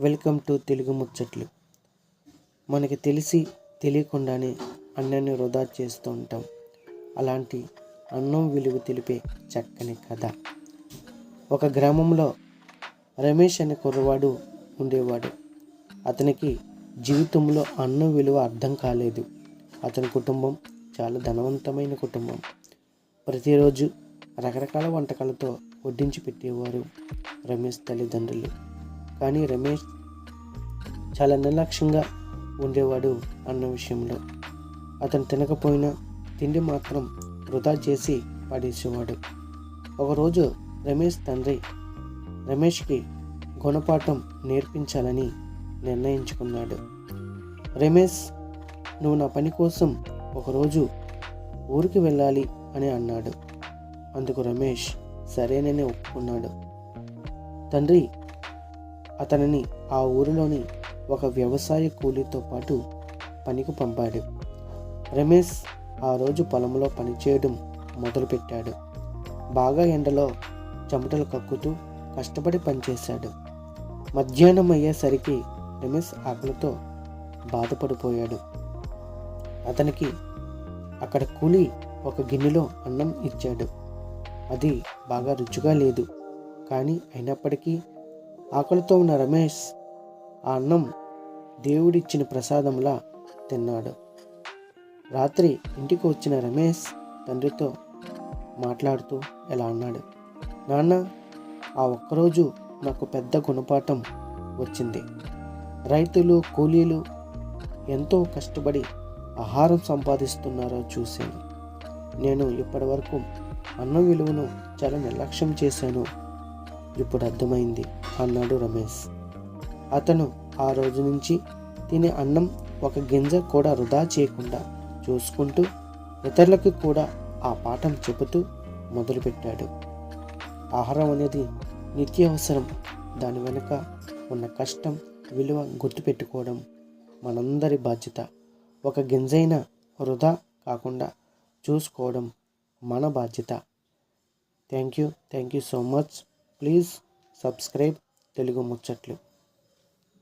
Welcome to Telugu ముచ్చట్లు. మనకి తెలిసి తెలియకుండానే అన్నాన్ని వృధా చేస్తూ ఉంటాం. అలాంటి అన్నం విలువ తెలిపే చక్కని కథ. ఒక గ్రామంలో రమేష్ అనే కుర్రవాడు ఉండేవాడు. అతనికి జీవితంలో అన్నం విలువ అర్థం కాలేదు. అతని కుటుంబం చాలా ధనవంతమైన కుటుంబం. ప్రతిరోజు రకరకాల వంటకాలతో వడ్డించి పెట్టేవారు రమేష్ తల్లిదండ్రులు. కానీ రమేష్ చాలా నిర్లక్ష్యంగా ఉండేవాడు అన్న విషయంలో. అతను తినకపోయినా తిండి మాత్రం వృధా చేసి పడేసేవాడు. ఒకరోజు రమేష్ తండ్రి రమేష్కి గుణపాఠం నేర్పించాలని నిర్ణయించుకున్నాడు. రమేష్, నువ్వు నా పని కోసం ఒకరోజు ఊరికి వెళ్ళాలి అని అన్నాడు. అందుకు రమేష్ సరేనని ఒప్పుకున్నాడు. తండ్రి అతనిని ఆ ఊరిలోని ఒక వ్యవసాయ కూలీతో పాటు పనికి పంపాడు. రమేష్ ఆ రోజు పొలంలో పనిచేయడం మొదలుపెట్టాడు. బాగా ఎండలో చెమటలు కక్కుతూ కష్టపడి పనిచేశాడు. మధ్యాహ్నం అయ్యేసరికి రమేష్ ఆకలితో బాధపడిపోయాడు. అతనికి అక్కడ కూలి ఒక గిన్నెలో అన్నం ఇచ్చాడు. అది బాగా రుచిగా లేదు. కానీ అయినప్పటికీ ఆకలితో ఉన్న రమేష్ ఆ అన్నం దేవుడిచ్చిన ప్రసాదంలా తిన్నాడు. రాత్రి ఇంటికి వచ్చిన రమేష్ తండ్రితో మాట్లాడుతూ ఇలా అన్నాడు. నాన్న, ఆ ఒక్కరోజు నాకు పెద్ద గుణపాఠం వచ్చింది. రైతులు, కూలీలు ఎంతో కష్టపడి ఆహారం సంపాదిస్తున్నారో చూశాను. నేను ఇప్పటి వరకు అన్నం విలువను చాలా నిర్లక్ష్యం చేశాను. ఇప్పుడు అర్థమైంది అన్నాడు రమేష్. అతను ఆ రోజు నుంచి తినే అన్నం ఒక గింజ కూడా వృధా చేయకుండా చూసుకుంటూ ఇతరులకు కూడా ఆ పాఠం చెబుతూ మొదలుపెట్టాడు. ఆహారం అనేది నిత్యావసరం. దాని వెనుక ఉన్న కష్టం, విలువ గుర్తుపెట్టుకోవడం మనందరి బాధ్యత. ఒక గింజైనా వృధా కాకుండా చూసుకోవడం మన బాధ్యత. Thank you so much. Please subscribe Telugu ముచ్చట్లు.